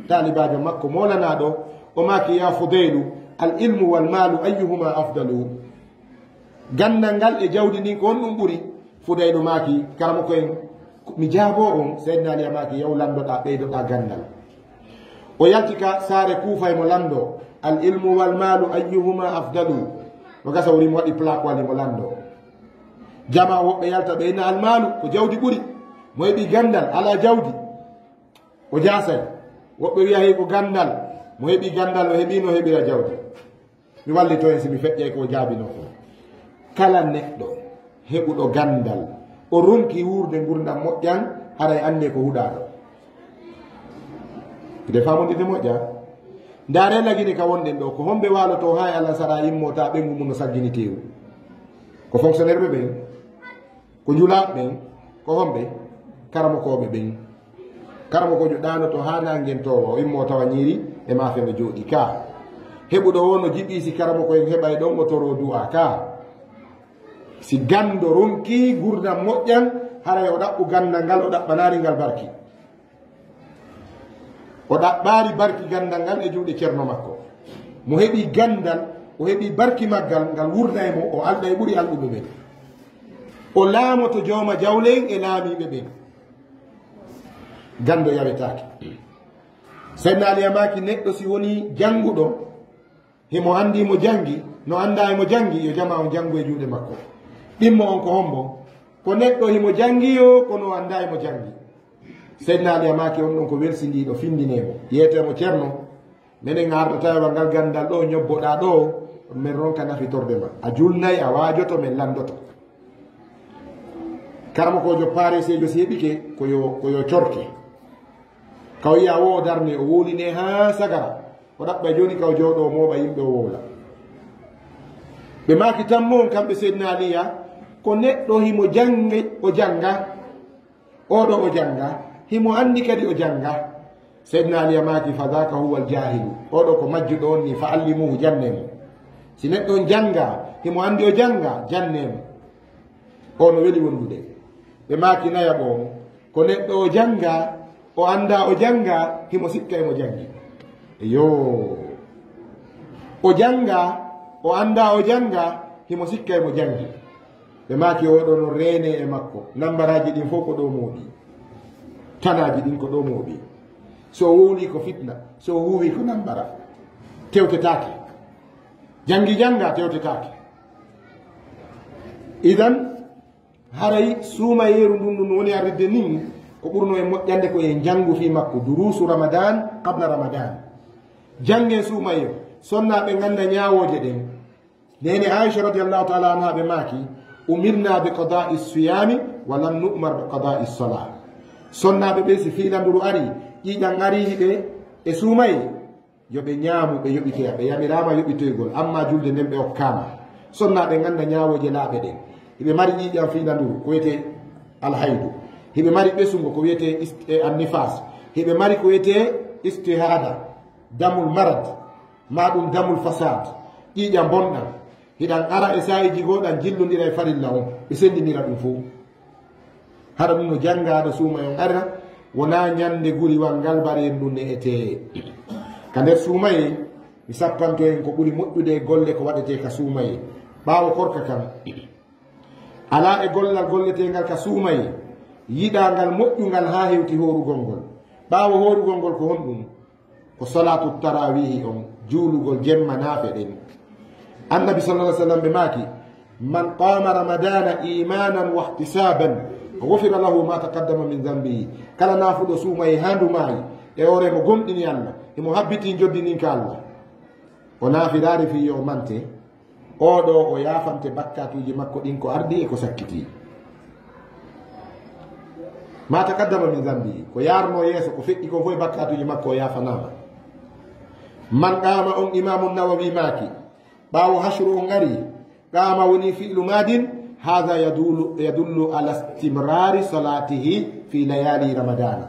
talibajo makko molanaɗo o maki ya fudaylu al ilmu wal malu ayyuhuma afdalu gandal ngal e jawdi ndin ko on ɗum ɓuuri fudaylu maki karamo koyen mi jaabo on seydna aliya maki yaw landoɗa ɓeydoɗa gandal o yaltika saare kuufay mo lando al ilmu wal malu ayyuhuma afdalu no gasa wori mo waɗi plaque wali mo lando jama woɓɓe yalta ɓeyna al malu ko jawdi ɓuuri mo heɓi gandal ala jawdi o jasay woɓɓe wiya hey ko gandal mo heɓi gandal o heɓi no heɓira jawdi mi wallito hen simi feƴƴay ko jaabino ko kala neɗɗo heɓuɗo gandal o ronki wurde gurdam moƴƴan haray ande ko huɗaɗo ide famodide moƴƴa ndaare lagine ka wonɗen ɗo ko homɓe waloto ha allah saɗa immota ɓengu mum no saggini tewu ko fonctionnaire ɓe ɓen ko julaɓe ɓen ko homɓe karamokoɓe ɓen karamokojo ɗanoto ha nanguentowo o immo tawa ñiiri e mafe no jooɗi ka heɓuɗo wo no jiɓi si karamoko en heɓay ɗon o toro du'a ka si gando ronki gurdam moƴƴan haray o ɗaɓɓu gandal ngal o ɗaɓɓanari ngal barki o ɗaɓɓari barki gandal ngal e juuɗe ceerno makko mo heɓi gandal o heɓi barki maggal ngal wurda e mo o alɗa e ɓuri alɗuɓe ɓen o laamoto jooma jawlen e laamiɓe ɓen gando yawetake Seydina Ali yamaki neɗɗo si woni jannguɗo himo andi mo jangi no anda emo jangi yo jama on janngu e juuɗe makko ɗimmo on ko hombo ko neɗɗo himo jangiyo kono anda emo jangi Seydina Ali yamaki on ɗon ko welsindiɗo findinemo yiyetemo ceerno minen ardatawa ngal gandal ɗo ñobboɗa ɗo min ronka nafitorde ma a julnayi a waajoto min landoto karmakojo parisejo si heɓike koyo corke kaw yiya wo darne o woline ha sagara o ɗaɓɓa joni kaw jooɗo moɓa yimɓe o wowla ɓe maki tanmo on kamɓe Seydina Aliya ko neɗɗo himo jangi o janga oɗo o janga himo andi kadi o janga Seydina Aliya maki fa dhaka huwa aljahilu oɗo ko majjuɗo on ni fa allimuhu jannemo si neɗɗo on janga himo andi o janga jannemo ono weli wondude ɓe maki nayaɓo on ko neɗɗo o janga o anda o janga himo sikka emo jangi yo o janga o anda o janga himo sikka emo jangi ɓe maki oɗo no rene e makko nambaraji ɗin fof ko ɗo mooɗi tanaji ɗin ko ɗo mooɗi so wowli ko fitna so huwi ko nambara tewtetake jangi janga tewtetake idan haray suuma yeeru ndun ɗum woni arridde nin ko ɓurno e moƴƴande ko e jangu fi makko durusu ramadan qabla ramadan jange suumayo sonnaɓe ganda ñawoje ɗen nene aicha radiallahu taala anha ɓe maaki umirna be qada'i siyami wa lam nu'mar be qada'i salah sonnaɓe ɓe si fiilanduru ari ƴiƴan ariɓe e suumayi yoɓe ñaamu ɓe yoɓiteya ɓe yamirama yoɓitoygol amma julde nden ɓe hokkama sonnaɓe ganda ñawoje laaɓe ɗen hiɓe mari ƴiƴan fiilanduru ko wiyete alhaydu hiɓe mari ɓesugo ko wiyete annifas hiɓe mari ko wiyete istihada damul marad maɗum damul fasad ƴiƴa bonɗam hiɗan ara e sayiji goɗan jillodira e farilla on ɓe sendinira ɗum fof haɗa ɗum no jangaɗo suuma on ara wona ñande guriwal ngal mbaren ɗum ne ete ka nder suumaye mi sappanto en ko ɓuri moƴƴude e golle ko waɗete ka suumaye ɓaawo korka kam ala e gollal golletengal ka suumaye yiɗangal moƴƴungal ha hewti horugol ngol ɓaawo horugol ngol ko honɗum ko salatu tarawihi on juulugol jemma naafe ɗen annabi sallallah sallam ɓe maaki man qama ramadana imanan wa ihtisaban gufira lahu ma taqaddama min zambihi kala naafuɗo suumayi handu maayi e ore mo gomɗini allah emo habbiti joddininka allah o naafiraari fi yo mante oɗo o yaafante bakkatuji makko ɗin ko ardi e ko sakkiti ma taqaddama min zambihi ko yarno yeeso ko feƴƴi ko fof e bakkatuji makko o yaafanama man qama on imamu nawawi maaki ɓaawo hasru on ari qama woni fi'lu madin hada yadullu ala istimrari salatihi fi layali ramadana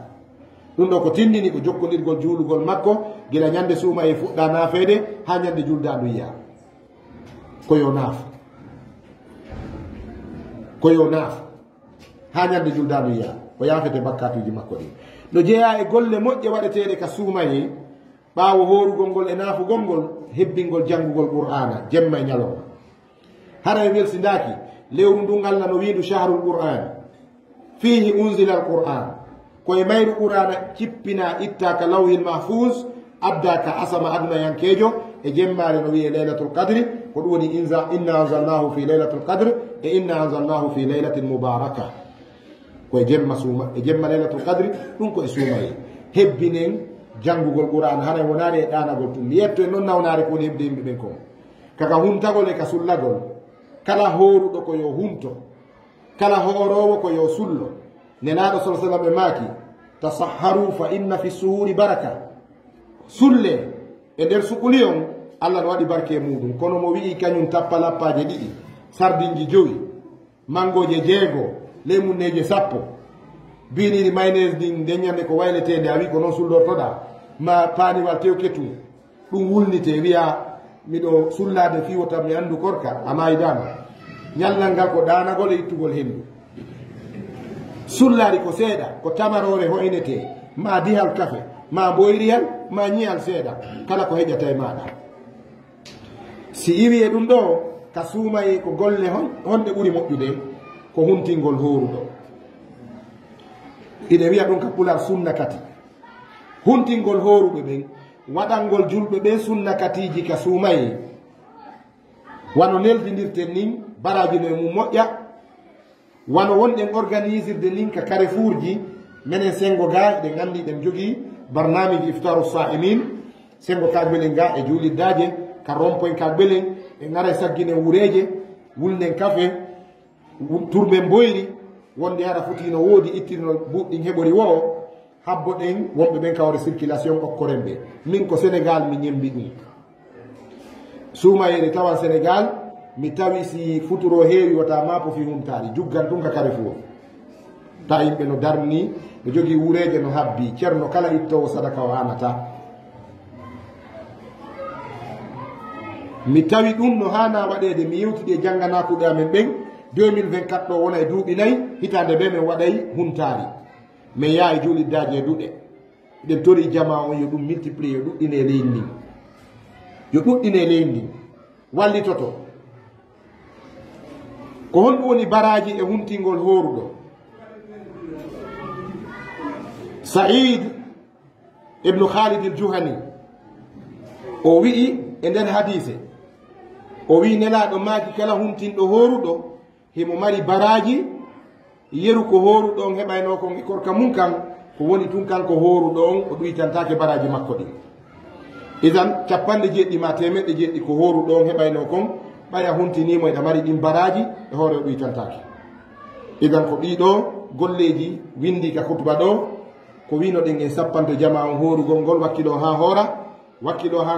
ɗum ɗo ko tindini ko jokkodirgol juulugol makko gila ñande suuma e fuɗɗa naafede ha ñande juldandu yiya koyo naaf ha ñande juldandu yiya o yaafete bakkatuji makko ɗin no jeeya e golle moƴƴe waɗeteɗe ka suumaye ɓaawo horugol ngol e naafugol ngol hebbingol janngugol qur'ana jemma e ñalowma hara e welsindaki lewru ndu Allah no wiindu shahrul qur'an fihi unzila al qur'an koye mayru qur'ana cippina itta ka lawhil mahfuz adda ka asama aduna yankejo e jemmare no wiye laylatul qadri ko ɗum woni inna anzalnahu fi laylatul qadr e inna anzalnahu fi laylatin mubaraka koye jemma suuma e jemma laylatul qadri ɗum ko e suumaye hebbinen janngugol qur'ana hana wonari e ɗanagol tum mi yetto e noon nawnare ko woni hebde yimɓe ɓen kon kaka huntagol e ka sullagol kala horuɗo ko yo hunto kala horowo ko yo sullo nenaɗo sa sallam ɓe maaki tasahharu fa inna fi suhuri baraka sulle e nder suɓuli on allah no waɗi barke muɗum kono mo wi'i kañum tappa lappaje ɗiɗi sardinji 5 mangoje 6 lemunneje 10 biniri maynes ɗin deñande ko wayletede a wi ko noon sullortoɗa ma paniwal tewketum ɗum wulnite wiya miɗo sullade fiwo tan mi andu korka amayi dama ñallal ngal ko ɗanagol e ittugol hendu sullari ko seeɗa ko tamarore hoynete ma dihal kafe ma boyriyal ma ñiyal seeɗa kala ko heƴata e maɗa si iwi e ɗum ɗo ka suumaye ko golle honɗe ɓuri moƴƴude ko huntingol horuɗo. ine wiya ɗum ka pular sunna kati. huntingol horuɓe ɓen waɗangol julɓe ɓe sunna katiji ka suumaye wano neldidirten nin baraji no e mum moƴƴa, wano wonɗen organisirde nin ka Carrefour ji menen sengo ga ɗen andi ɗen jogui barnamiji iftaru sa'imin sengo kagbelen ga e juuliddaje ka rompoen kagbelen e gara sagginen wureje wulnen kafe turben boyri wonde haɗa fotino woodi ittino buɗɗin heɓori wo habbo ɗen wonɓe ɓen kawre circulation okkoren ɓe. min ko Sénégal mi ñembi ɗum suumayere tawan Sénégal mi tawi si futuro heewi wata mapo fi humtari juggan ɗum ka Carrefour ta yimɓe no darni no jogui wureje no habbi ceerno kala ittowo sadaka o hanata. mi tawi ɗum no hana waɗede mi yewtiɗi e jangganakuɗe amen ɓen 2024 ɗo wona e duuɓi nayyi hitande ɓe min waɗay huntari min yaa e juuliddaji e duɗe ɗen tori jama on yo ɗum multiplier yo ɗuɗɗine e leydi ndin yo ɗuɗɗine e leydi ndin wallitoto ko honɗum woni baraji e huntingol horuɗo. Saïd ibnu Khalid al-Juhani o wi'i e nden hadise o wi nelaɗo maaki kala huntinɗo horuɗo himo mari baraji yeru ko horuɗo on heɓayno kon e korka mum kan ko woni tun kanko horuɗo on o ɗuytantake baraji makko ɗi. idan 90 ma 100 ko horuɗo on heɓayno kon ɓaya huntinimo eɗa mari ɗin baraji e hoore o ɗuytantake. idan ko ɗiɗo golleji windi ka kutuba ɗo ko wino ɗen en sappante jama on horugol ngol wakkilo ha hoora wakkilo ha